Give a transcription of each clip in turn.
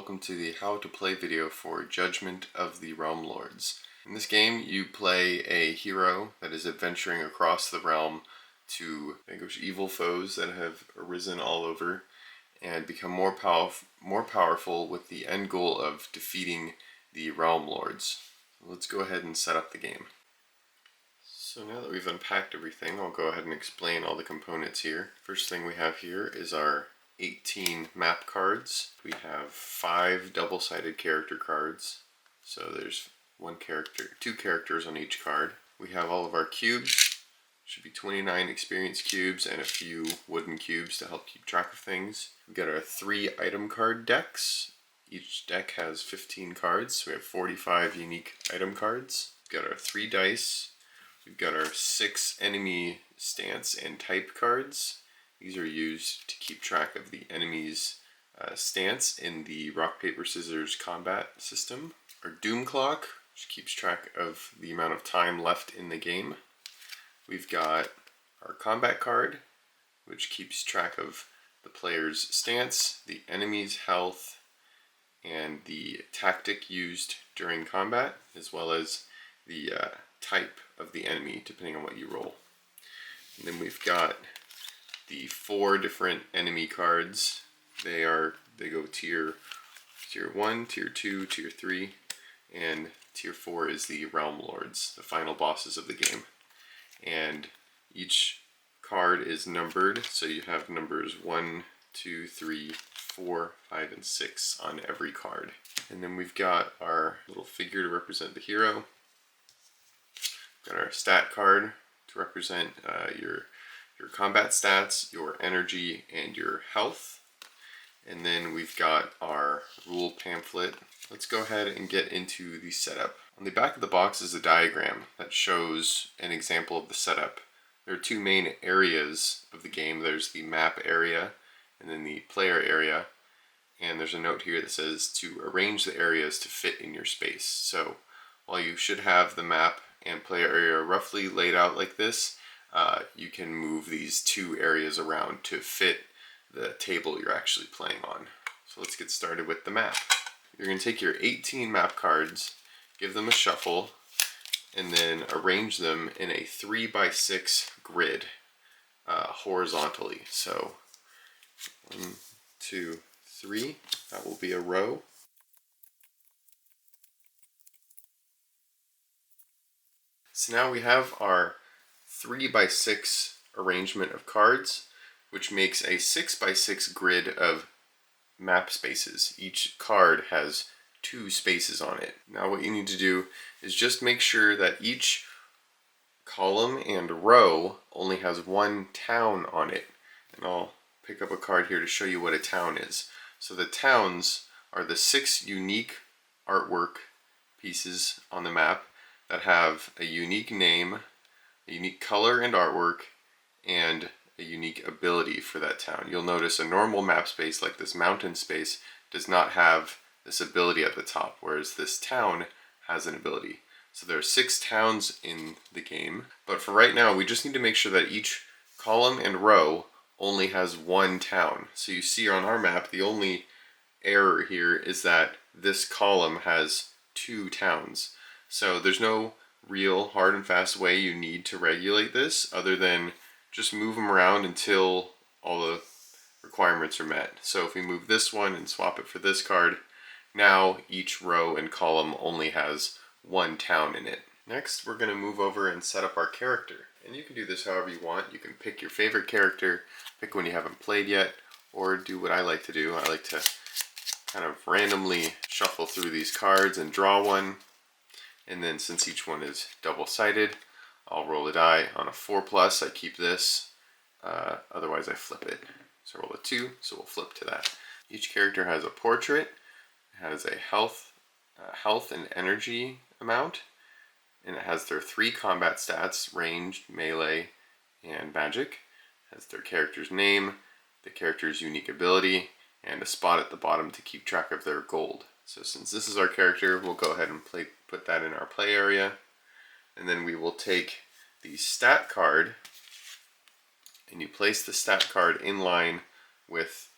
welcome to the how to play video for Judgment of the Realm Lords. In this game you play a hero that is adventuring across the realm to vanquish evil foes that have arisen all over and become more powerful with the end goal of defeating the Realm Lords. Let's go ahead and set up the game. So now that we've unpacked everything, I'll go ahead and explain all the components here. First thing we have here is our 18 map cards. We have 5 double-sided character cards. So there's two characters on each card. We have all of our cubes. Should be 29 experience cubes and a few wooden cubes to help keep track of things. We've got our 3 item card decks. Each deck has 15 cards, so we have 45 unique item cards. We've got our 3 dice. We've got our 6 enemy stance and type cards. These are used to keep track of the enemy's stance in the rock, paper, scissors combat system. Our doom clock, which keeps track of the amount of time left in the game. We've got our combat card, which keeps track of the player's stance, the enemy's health, and the tactic used during combat, as well as the type of the enemy, depending on what you roll. And then we've got the 4 different enemy cards. They go tier 1, tier 2, tier 3, and tier 4 is the Realm Lords, the final bosses of the game. And each card is numbered, so you have numbers 1, 2, 3, 4, 5, and 6 on every card. And then we've got our little figure to represent the hero. We've got our stat card to represent your combat stats, your energy, and your health. And then we've got our rule pamphlet. Let's go ahead and get into the setup. On the back of the box is a diagram that shows an example of the setup. There are 2 main areas of the game. There's the map area and then the player area. And there's a note here that says to arrange the areas to fit in your space. So while you should have the map and player area roughly laid out like this, you can move these 2 areas around to fit the table you're actually playing on. So let's get started with the map. You're going to take your 18 map cards, give them a shuffle, and then arrange them in a 3x6 grid horizontally. So 1, 2, 3, that will be a row. So now we have our 3x6 arrangement of cards, which makes a 6x6 grid of map spaces. Each card has 2 spaces on it. Now what you need to do is just make sure that each column and row only has 1 town on it. And I'll pick up a card here to show you what a town is. So the towns are the 6 unique artwork pieces on the map that have a unique name, a unique color and artwork, and a unique ability for that town. You'll notice a normal map space like this mountain space does not have this ability at the top, whereas this town has an ability. So there are 6 towns in the game, but for right now we just need to make sure that each column and row only has 1 town. So you see on our map the only error here is that this column has 2 towns. So there's no real hard and fast way you need to regulate this other than just move them around until all the requirements are met. So if we move this one and swap it for this card, now each row and column only has 1 town in it. Next, we're going to move over and set up our character. And you can do this however you want. You can pick your favorite character, pick one you haven't played yet, or do what I like to do. I like to kind of randomly shuffle through these cards and draw one. And then since each one is double-sided, I'll roll a die. On a 4+, I keep this, otherwise I flip it. So roll a 2, so we'll flip to that. Each character has a portrait, has a health and energy amount, and it has their 3 combat stats, ranged, melee, and magic. It has their character's name, the character's unique ability, and a spot at the bottom to keep track of their gold. So since this is our character, we'll go ahead and put that in our play area. And then we will take the stat card, and you place the stat card in line with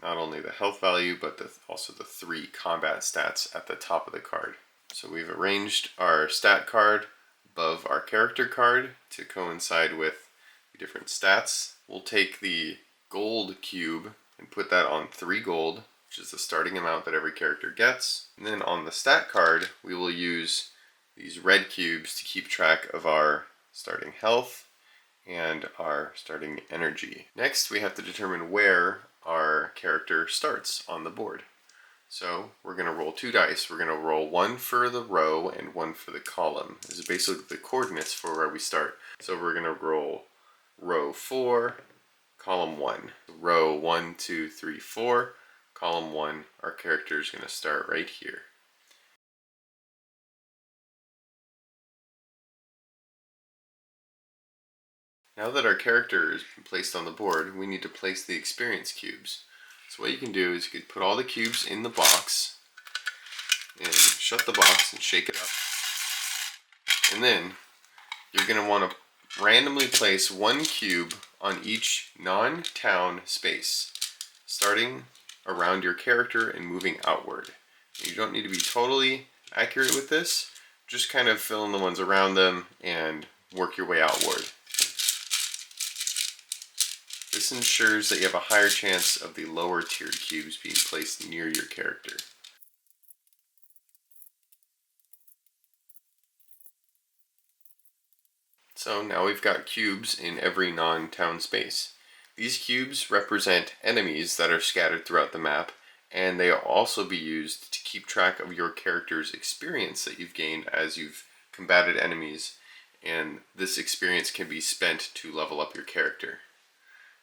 not only the health value, but also the 3 combat stats at the top of the card. So we've arranged our stat card above our character card to coincide with the different stats. We'll take the gold cube and put that on 3 gold, which is the starting amount that every character gets. And then on the stat card, we will use these red cubes to keep track of our starting health and our starting energy. Next, we have to determine where our character starts on the board. So we're going to roll 2 dice. We're going to roll 1 for the row and 1 for the column. This is basically the coordinates for where we start. So we're going to roll row 4, column 1. Row 1, 2, 3, 4, column 1. Our character is going to start right here. Now that our character is placed on the board, we need to place the experience cubes. So what you can do is you could put all the cubes in the box and shut the box and shake it up. And then you're going to want to randomly place 1 cube on each non-town space, starting around your character and moving outward. You don't need to be totally accurate with this, just kind of fill in the ones around them and work your way outward. This ensures that you have a higher chance of the lower tiered cubes being placed near your character. So now we've got cubes in every non-town space. These cubes represent enemies that are scattered throughout the map, and they will also be used to keep track of your character's experience that you've gained as you've combated enemies, and this experience can be spent to level up your character.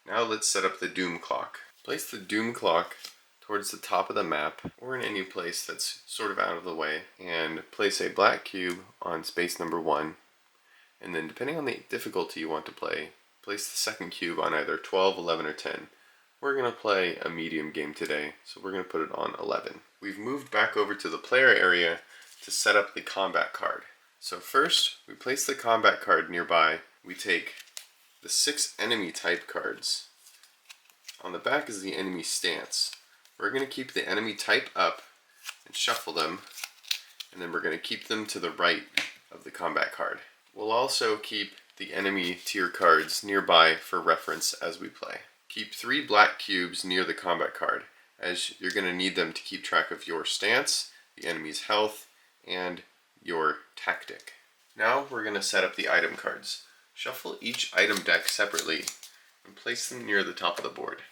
Now let's set up the doom clock. Place the doom clock towards the top of the map, or in any place that's sort of out of the way, and place a black cube on space number 1, and then depending on the difficulty you want to play, place the second cube on either 12, 11, or 10. We're going to play a medium game today, so we're going to put it on 11. We've moved back over to the player area to set up the combat card. So first, we place the combat card nearby. We take the 6 enemy type cards. On the back is the enemy stance. We're going to keep the enemy type up and shuffle them, and then we're going to keep them to the right of the combat card. We'll also keep the enemy tier cards nearby for reference as we play. Keep 3 black cubes near the combat card, as you're going to need them to keep track of your stance, the enemy's health, and your tactic. Now we're going to set up the item cards. Shuffle each item deck separately and place them near the top of the board.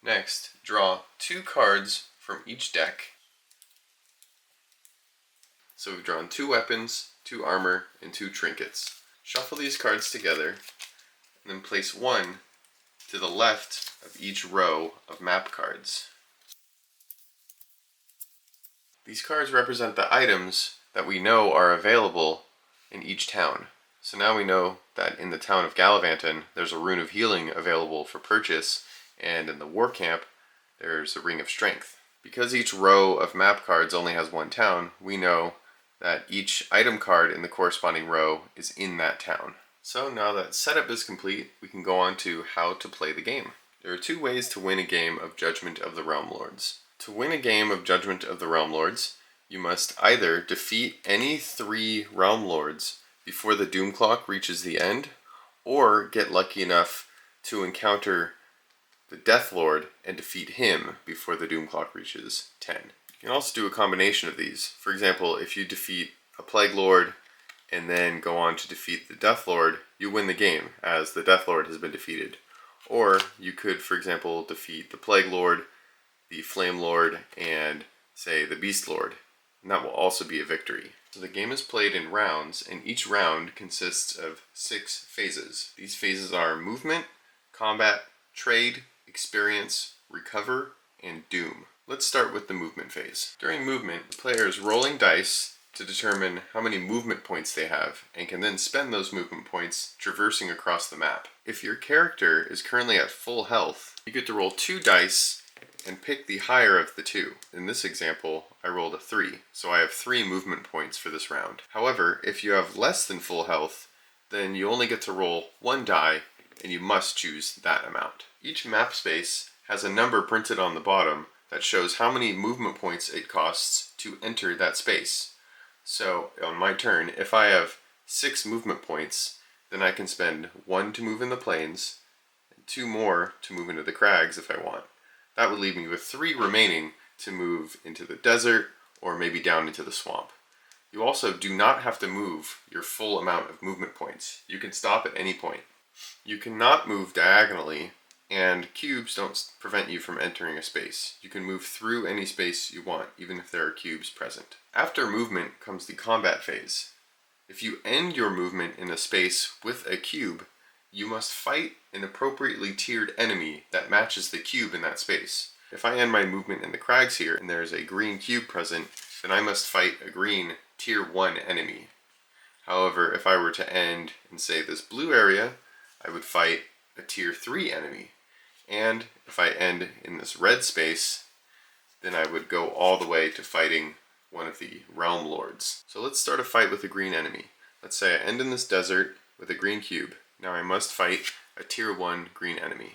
Next, draw 2 cards from each deck. So we've drawn 2 weapons, 2 armor, and 2 trinkets. Shuffle these cards together, and then place 1 to the left of each row of map cards. These cards represent the items that we know are available in each town. So now we know that in the town of Gallivanton, there's a Rune of Healing available for purchase, and in the War Camp, there's a Ring of Strength. Because each row of map cards only has 1 town, we know that each item card in the corresponding row is in that town. So now that setup is complete, we can go on to how to play the game. There are 2 ways to win a game of Judgment of the Realm Lords. To win a game of Judgment of the Realm Lords, you must either defeat any 3 Realm Lords before the Doom Clock reaches the end, or get lucky enough to encounter the Death Lord and defeat him before the Doom Clock reaches 10. You can also do a combination of these. For example, if you defeat a Plague Lord and then go on to defeat the Death Lord, you win the game, as the Death Lord has been defeated. Or you could, for example, defeat the Plague Lord, the Flame Lord, and, say, the Beast Lord, and that will also be a victory. So the game is played in rounds, and each round consists of 6 phases. These phases are movement, combat, trade, experience, recover, and doom. Let's start with the movement phase. During movement, the player is rolling dice to determine how many movement points they have, and can then spend those movement points traversing across the map. If your character is currently at full health, you get to roll 2 dice and pick the higher of the 2. In this example, I rolled a 3, so I have 3 movement points for this round. However, if you have less than full health, then you only get to roll 1 die and you must choose that amount. Each map space has a number printed on the bottom that shows how many movement points it costs to enter that space. So on my turn, if I have 6 movement points, then I can spend 1 to move in the plains, and 2 more to move into the crags if I want. That would leave me with 3 remaining to move into the desert or maybe down into the swamp. You also do not have to move your full amount of movement points. You can stop at any point. You cannot move diagonally, and cubes don't prevent you from entering a space. You can move through any space you want, even if there are cubes present. After movement comes the combat phase. If you end your movement in a space with a cube, you must fight an appropriately tiered enemy that matches the cube in that space. If I end my movement in the crags here, and there's a green cube present, then I must fight a green tier 1 enemy. However, if I were to end in, say, this blue area, I would fight a tier 3 enemy. And if I end in this red space, then I would go all the way to fighting one of the realm lords. So let's start a fight with a green enemy. Let's say I end in this desert with a green cube. Now I must fight a tier 1 green enemy.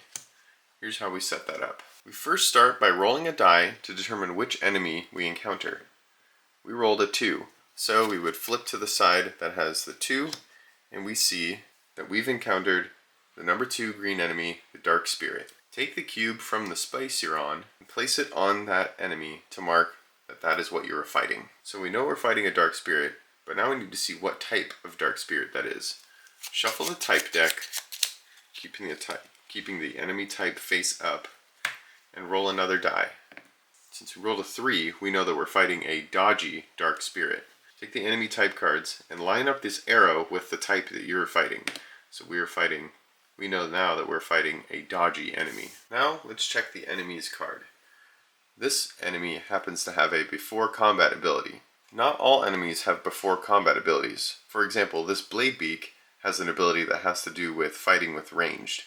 Here's how we set that up. We first start by rolling a die to determine which enemy we encounter. We rolled a 2, so we would flip to the side that has the 2, and we see that we've encountered the number 2 green enemy, the Dark Spirit. Take the cube from the space you're on and place it on that enemy to mark that that is what you are fighting. So we know we're fighting a Dark Spirit, but now we need to see what type of Dark Spirit that is. Shuffle the type deck, keeping the enemy type face up, and roll another die. Since we rolled a 3, we know that we're fighting a dodgy Dark Spirit. Take the enemy type cards and line up this arrow with the type that you're fighting. So we know now that we're fighting a dodgy enemy. Now let's check the enemy's card. This enemy happens to have a before combat ability. Not all enemies have before combat abilities. For example, this Bladebeak has an ability that has to do with fighting with ranged.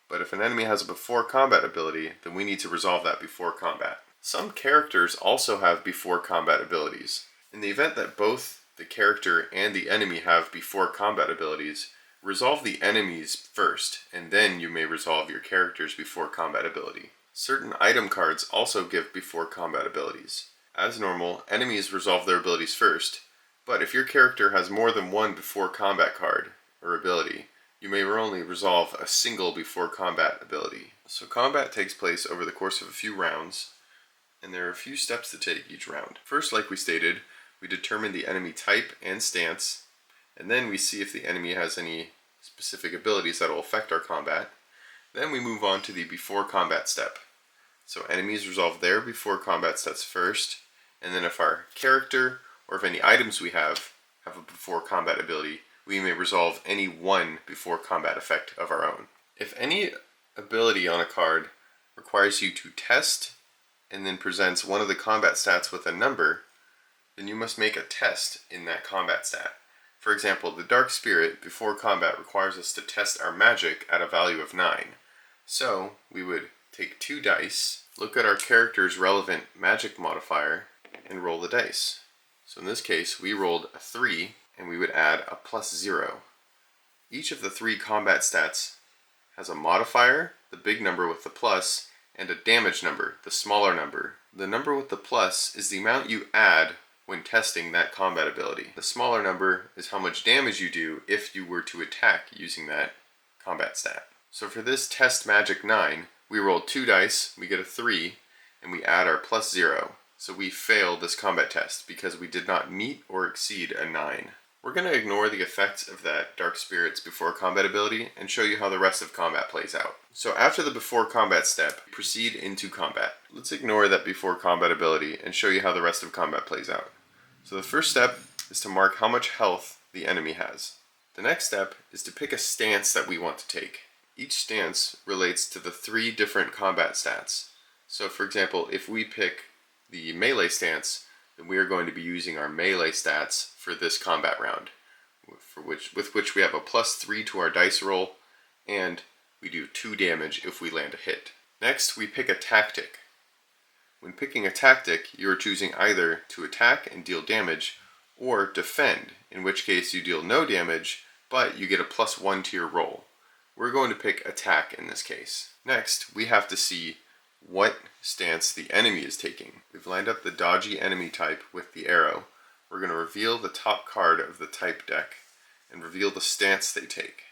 But if an enemy has a before combat ability, then we need to resolve that before combat. Some characters also have before combat abilities. In the event that both the character and the enemy have before combat abilities, resolve the enemies first, and then you may resolve your character's before combat ability. Certain item cards also give before combat abilities. As normal, enemies resolve their abilities first, but if your character has more than one before combat card or ability, you may only resolve a single before combat ability. So combat takes place over the course of a few rounds, and there are a few steps to take each round. First, like we stated, we determine the enemy type and stance, and then we see if the enemy has any specific abilities that will affect our combat. Then we move on to the before combat step. So enemies resolve their before combat steps first, and then if our character or if any items we have a before combat ability, we may resolve any one before combat effect of our own. If any ability on a card requires you to test and then presents one of the combat stats with a number, then you must make a test in that combat stat. For example, the Dark Spirit before combat requires us to test our magic at a value of 9. So we would take 2 dice, look at our character's relevant magic modifier, and roll the dice. So in this case, we rolled a 3, and we would add a +0. Each of the 3 combat stats has a modifier, the big number with the plus, and a damage number, the smaller number. The number with the plus is the amount you add when testing that combat ability. The smaller number is how much damage you do if you were to attack using that combat stat. So for this test magic 9, we roll 2 dice, we get a 3, and we add our +0. So we failed this combat test because we did not meet or exceed a 9. We're going to ignore the effects of that Dark Spirit's before combat ability and show you how the rest of combat plays out. So after the before combat step, proceed into combat. Let's ignore that before combat ability and show you how the rest of combat plays out. So the first step is to mark how much health the enemy has. The next step is to pick a stance that we want to take. Each stance relates to the 3 different combat stats. So for example, if we pick the melee stance, then we are going to be using our melee stats for this combat round, with which we have a +3 to our dice roll, and we do 2 damage if we land a hit. Next, we pick a tactic. When picking a tactic, you are choosing either to attack and deal damage, or defend, in which case you deal no damage, but you get a +1 to your roll. we're going to pick attack in this case. Next, we have to see what stance the enemy is taking. We've lined up the dodgy enemy type with the arrow. We're going to reveal the top card of the type deck and reveal the stance they take.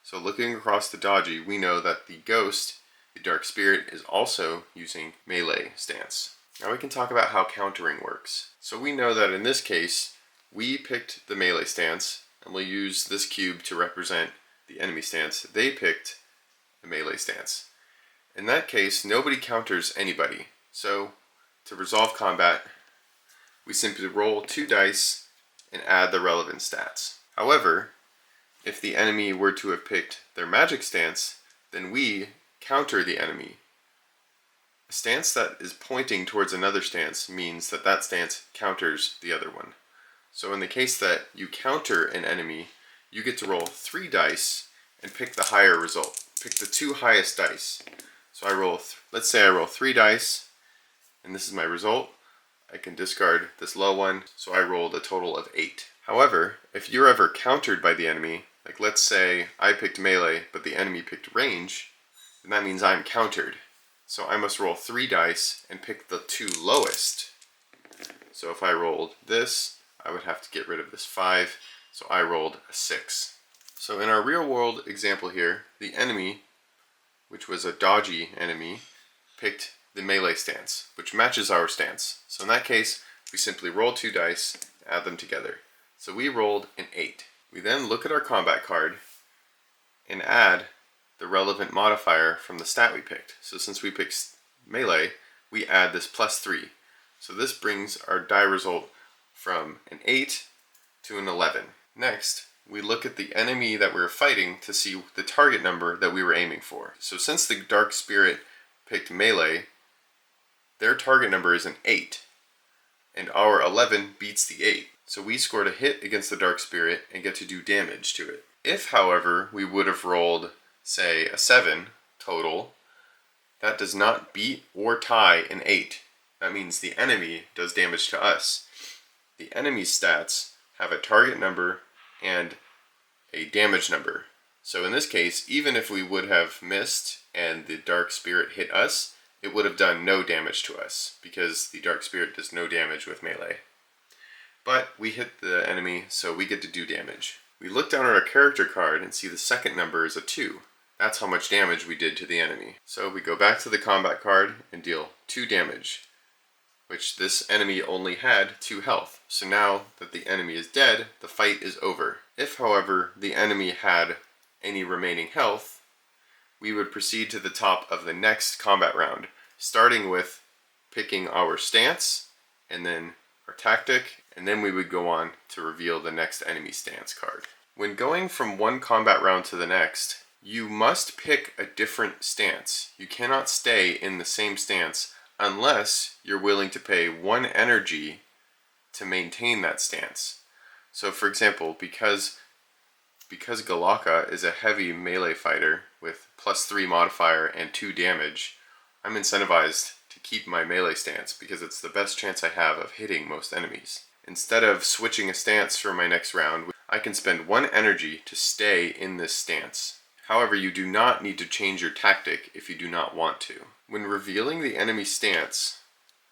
So looking across the dodgy, we know that the ghost, the dark spirit, is also using melee stance. Now we can talk about how countering works. So we know that in this case, we picked the melee stance, and we'll use this cube to represent the enemy stance. They picked the melee stance. In that case, nobody counters anybody. So to resolve combat, we simply roll 2 dice and add the relevant stats. However, if the enemy were to have picked their magic stance, then we counter the enemy. A stance that is pointing towards another stance means that that stance counters the other one. So in the case that you counter an enemy, you get to roll 3 dice and pick the higher result. Pick the 2 highest dice. So I roll, let's say I roll 3 dice, and this is my result. I can discard this low one, so I rolled a total of 8. However, if you're ever countered by the enemy, like let's say I picked melee, but the enemy picked range, then that means I'm countered. So I must roll 3 dice and pick the 2 lowest. So if I rolled this, I would have to get rid of this 5, so I rolled a 6. So in our real world example here, the enemy, which was a dodgy enemy, picked the melee stance, which matches our stance. So in that case, we simply roll 2 dice, add them together. So we rolled an 8. We then look at our combat card and add the relevant modifier from the stat we picked. So since we picked melee, we add this +3. So this brings our die result from an 8 to an 11. Next, we look at the enemy that we're fighting to see the target number that we were aiming for. So since the dark spirit picked melee, their target number is an 8, and our 11 beats the 8. So we scored a hit against the dark spirit and get to do damage to it. If, however, we would have rolled, say, a 7 total, that does not beat or tie an 8. That means the enemy does damage to us. The enemy's stats have a target number and a damage number. So in this case, even if we would have missed and the dark spirit hit us, it would have done no damage to us, because the dark spirit does no damage with melee. But we hit the enemy, so we get to do damage. We look down at our character card and see the second number is a 2. That's how much damage we did to the enemy. So we go back to the combat card and deal 2 damage, which this enemy only had 2 health. So now that the enemy is dead, the fight is over. If, however, the enemy had any remaining health, we would proceed to the top of the next combat round, starting with picking our stance, and then our tactic, and then we would go on to reveal the next enemy stance card. When going from one combat round to the next, you must pick a different stance. You cannot stay in the same stance unless you're willing to pay 1 energy to maintain that stance. So for example, because Galaka is a heavy melee fighter with +3 modifier and 2 damage, I'm incentivized to keep my melee stance because it's the best chance I have of hitting most enemies. Instead of switching a stance for my next round, I can spend 1 energy to stay in this stance. However, you do not need to change your tactic if you do not want to. When revealing the enemy stance,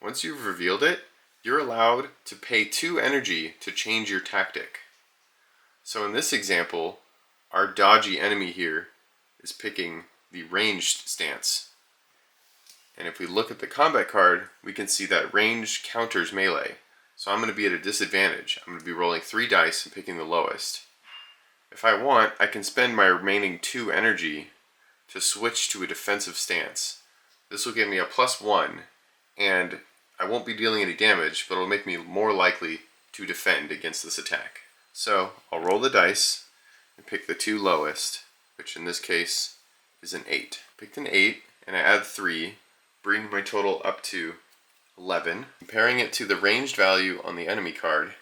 once you've revealed it, you're allowed to pay 2 energy to change your tactic. So in this example, our dodgy enemy here is picking the ranged stance. And if we look at the combat card, we can see that range counters melee. So I'm going to be at a disadvantage. I'm going to be rolling 3 dice and picking the lowest. If I want, I can spend my remaining 2 energy to switch to a defensive stance. This will give me a +1, and I won't be dealing any damage, but it'll make me more likely to defend against this attack. So I'll roll the dice and pick the 2 lowest, which in this case is an 8. Picked an 8, and I add 3, bring my total up to 11. Comparing it to the ranged value on the enemy card,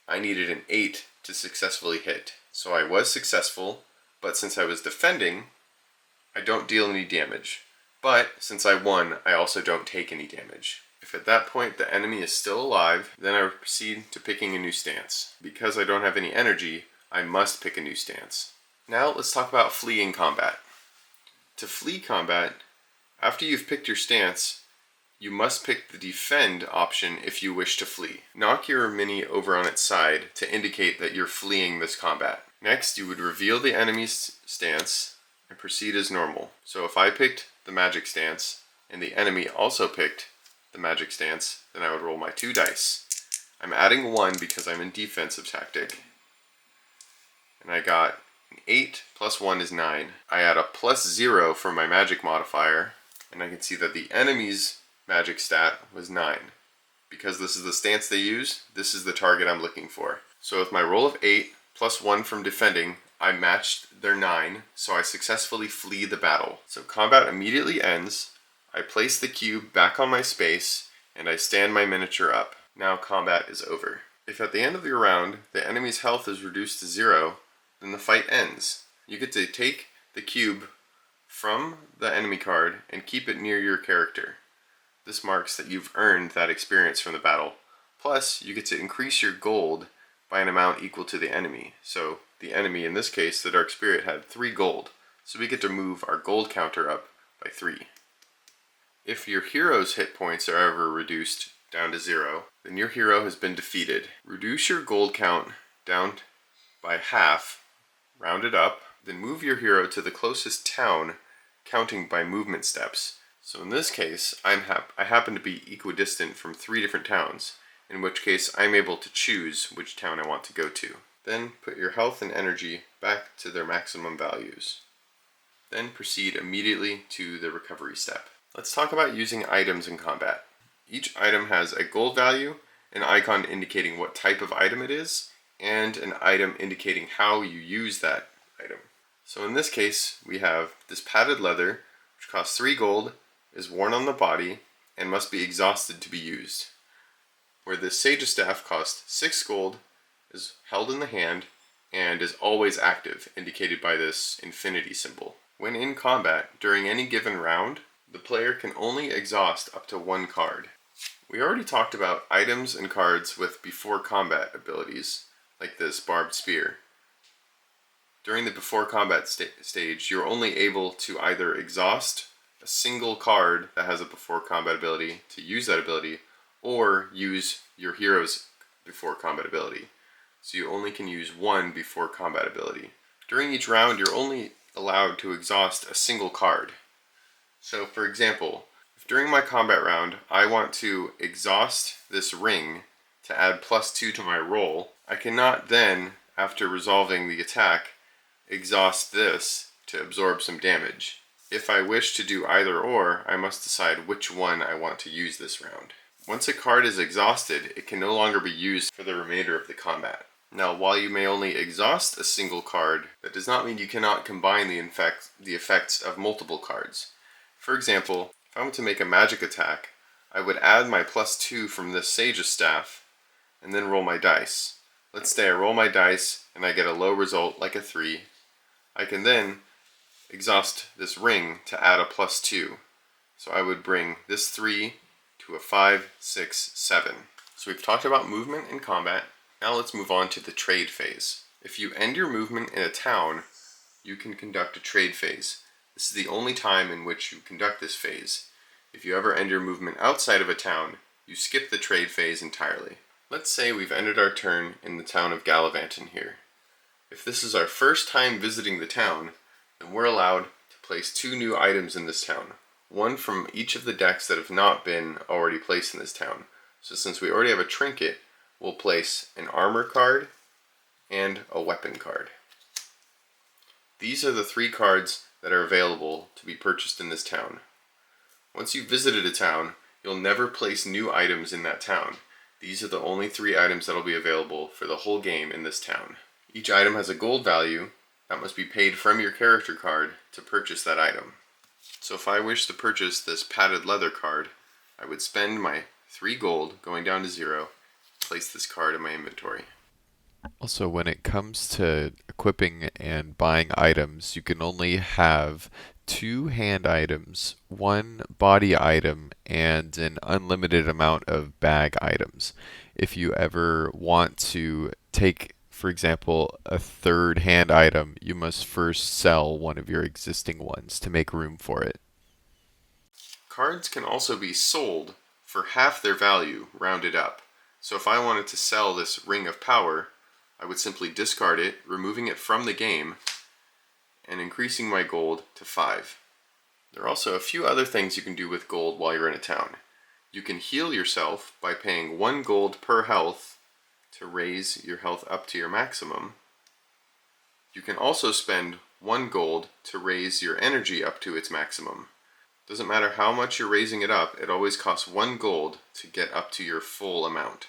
I needed an 8 to successfully hit. So I was successful, but since I was defending, I don't deal any damage. But since I won, I also don't take any damage. If at that point the enemy is still alive, then I proceed to picking a new stance. Because I don't have any energy, I must pick a new stance. Now let's talk about fleeing combat. To flee combat, after you've picked your stance, you must pick the defend option if you wish to flee. Knock your mini over on its side to indicate that you're fleeing this combat. Next, you would reveal the enemy's stance and proceed as normal. So if I picked the magic stance and the enemy also picked the magic stance, then I would roll my 2 dice. I'm adding 1 because I'm in defensive tactic. And I got an 8 plus 1 is 9. I add a plus 0 for my magic modifier, and I can see that the enemy's magic stat was 9. Because this is the stance they use, this is the target I'm looking for. So with my roll of 8 plus 1 from defending, I matched their 9, so I successfully flee the battle. So combat immediately ends. I place the cube back on my space, and I stand my miniature up. Now combat is over. If at the end of your round, the enemy's health is reduced to 0, then the fight ends. You get to take the cube from the enemy card and keep it near your character. This marks that you've earned that experience from the battle. Plus, you get to increase your gold by an amount equal to the enemy. So the enemy, in this case, the Dark Spirit, had 3 gold. So we get to move our gold counter up by 3. If your hero's hit points are ever reduced down to 0, then your hero has been defeated. Reduce your gold count down by half, round it up, then move your hero to the closest town, counting by movement steps. So in this case, I happen to be equidistant from 3 different towns, in which case I'm able to choose which town I want to go to. Then put your health and energy back to their maximum values. Then proceed immediately to the recovery step. Let's talk about using items in combat. Each item has a gold value, an icon indicating what type of item it is, and an item indicating how you use that item. So in this case, we have this padded leather, which costs 3 gold, is worn on the body, and must be exhausted to be used. Where this Sage's Staff costs 6 gold, is held in the hand, and is always active, indicated by this infinity symbol. When in combat, during any given round, the player can only exhaust up to 1 card. We already talked about items and cards with before combat abilities, like this barbed spear. During the before combat stage, you're only able to either exhaust a single card that has a before combat ability to use that ability, or use your hero's before combat ability. So you only can use 1 before combat ability. During each round, you're only allowed to exhaust a single card. So for example, if during my combat round I want to exhaust this ring to add +2 to my roll, I cannot then, after resolving the attack, exhaust this to absorb some damage. If I wish to do either or, I must decide which one I want to use this round. Once a card is exhausted, it can no longer be used for the remainder of the combat. Now, while you may only exhaust a single card, that does not mean you cannot combine the effects of multiple cards. For example, if I want to make a magic attack, I would add my +2 from this Sage's Staff, and then roll my dice. Let's say I roll my dice, and I get a low result, like a 3. I can then exhaust this ring to add a +2. So I would bring this 3 to a 5, 6, 7. So we've talked about movement in combat. Now let's move on to the trade phase. If you end your movement in a town, you can conduct a trade phase. This is the only time in which you conduct this phase. If you ever end your movement outside of a town, you skip the trade phase entirely. Let's say we've ended our turn in the town of Gallivanton here. If this is our first time visiting the town, then we're allowed to place 2 new items in this town. One from each of the decks that have not been already placed in this town. So since we already have a trinket, we'll place an armor card and a weapon card. These are the 3 cards that are available to be purchased in this town. Once you've visited a town, you'll never place new items in that town. These are the only 3 items that will be available for the whole game in this town. Each item has a gold value that must be paid from your character card to purchase that item. So if I wish to purchase this padded leather card, I would spend my 3 gold, going down to 0, place this card in my inventory. Also, when it comes to equipping and buying items, you can only have 2 hand items, 1 body item, and an unlimited amount of bag items. If you ever want to take for example, a third hand item, you must first sell one of your existing ones to make room for it. Cards can also be sold for half their value, rounded up. So if I wanted to sell this Ring of Power, I would simply discard it, removing it from the game, and increasing my gold to 5. There are also a few other things you can do with gold while you're in a town. You can heal yourself by paying 1 gold per health to raise your health up to your maximum. You can also spend 1 gold to raise your energy up to its maximum. Doesn't matter how much you're raising it up, it always costs 1 gold to get up to your full amount.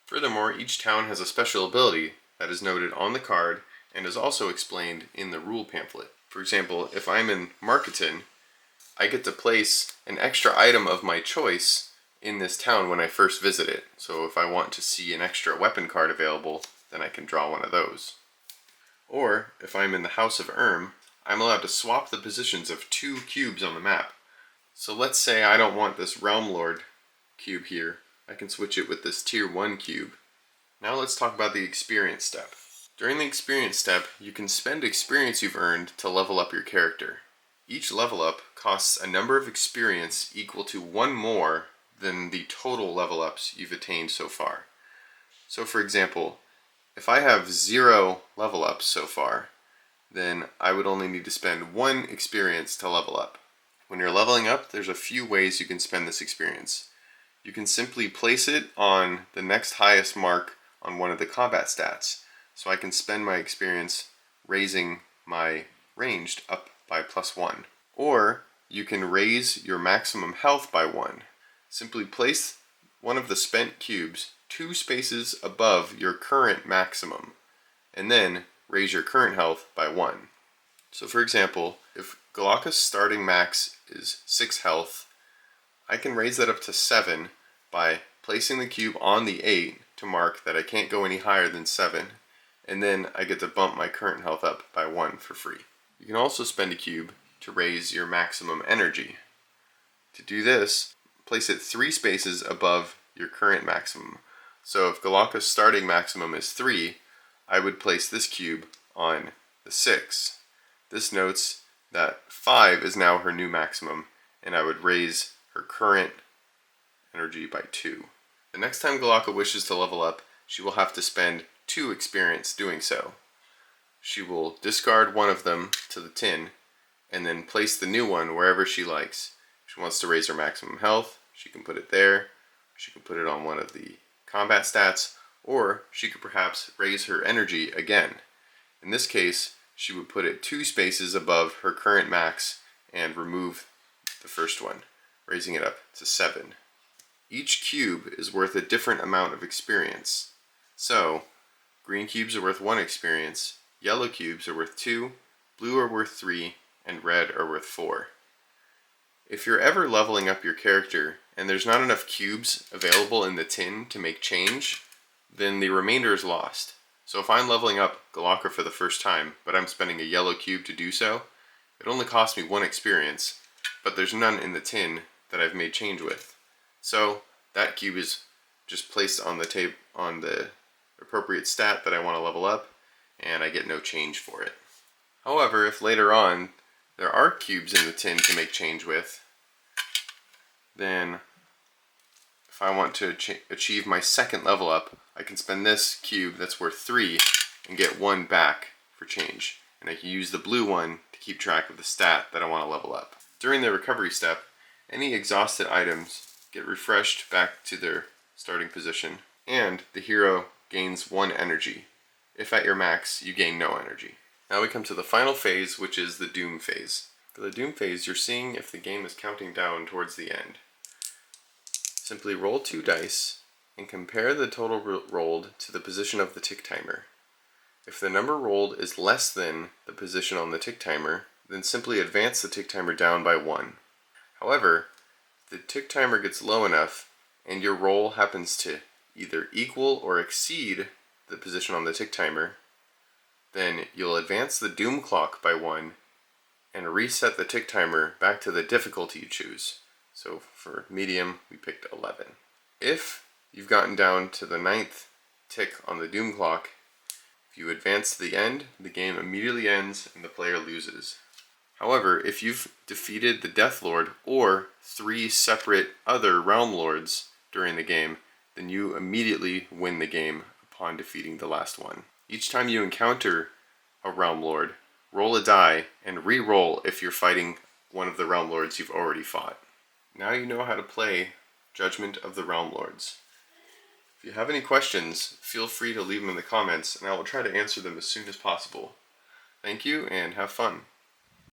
Furthermore, each town has a special ability that is noted on the card and is also explained in the rule pamphlet. For example, if I'm in Marketon, I get to place an extra item of my choice in this town when I first visit it. So if I want to see an extra weapon card available, then I can draw one of those. Or, if I'm in the House of Erm, I'm allowed to swap the positions of 2 cubes on the map. So let's say I don't want this Realm Lord cube here. I can switch it with this Tier 1 cube. Now let's talk about the experience step. During the experience step, you can spend experience you've earned to level up your character. Each level up costs a number of experience equal to 1 more than the total level ups you've attained so far. So for example, if I have 0 level ups so far, then I would only need to spend 1 experience to level up. When you're leveling up, there's a few ways you can spend this experience. You can simply place it on the next highest mark on one of the combat stats. So I can spend my experience raising my ranged up by +1. Or you can raise your maximum health by 1. Simply place one of the spent cubes 2 spaces above your current maximum, and then raise your current health by 1. So for example, if Galaka's starting max is 6 health, I can raise that up to 7 by placing the cube on the 8 to mark that I can't go any higher than 7, and then I get to bump my current health up by 1 for free. You can also spend a cube to raise your maximum energy. To do this, place it 3 spaces above your current maximum. So if Galaka's starting maximum is 3, I would place this cube on the 6. This notes that 5 is now her new maximum, and I would raise her current energy by 2. The next time Galaka wishes to level up, she will have to spend 2 experience doing so. She will discard one of them to the tin, and then place the new one wherever she likes. If she wants to raise her maximum health, she can put it there. She can put it on one of the combat stats, or she could perhaps raise her energy again. In this case, she would put it 2 spaces above her current max and remove the first one, raising it up to 7. Each cube is worth a different amount of experience. So, green cubes are worth 1 experience, yellow cubes are worth 2, blue are worth 3, and red are worth 4. If you're ever leveling up your character and there's not enough cubes available in the tin to make change, then the remainder is lost. So if I'm leveling up Galaka for the first time, but I'm spending a yellow cube to do so, it only costs me 1 experience, but there's none in the tin that I've made change with. So that cube is just placed on the appropriate stat that I want to level up, and I get no change for it. However, if later on there are cubes in the tin to make change with, then if I want to achieve my second level up, I can spend this cube that's worth 3 and get 1 back for change. And I can use the blue one to keep track of the stat that I want to level up. During the recovery step, any exhausted items get refreshed back to their starting position, and the hero gains 1 energy. If at your max, you gain no energy. Now we come to the final phase, which is the Doom phase. For the Doom phase, you're seeing if the game is counting down towards the end. Simply roll 2 dice and compare the total rolled to the position of the tick timer. If the number rolled is less than the position on the tick timer, then simply advance the tick timer down by 1. However, if the tick timer gets low enough and your roll happens to either equal or exceed the position on the tick timer, then you'll advance the Doom clock by 1 and reset the tick timer back to the difficulty you choose. So for medium, we picked 11. If you've gotten down to the 9th tick on the Doom clock, if If you advance to the end, the game immediately ends and the player loses. However, if you've defeated the Death Lord or 3 separate other Realm Lords during the game, then you immediately win the game upon defeating the last one. Each time you encounter a Realm Lord, roll a die and re-roll if you're fighting one of the Realm Lords you've already fought. Now you know how to play Judgment of the Realm Lords. If you have any questions, feel free to leave them in the comments and I will try to answer them as soon as possible. Thank you and have fun.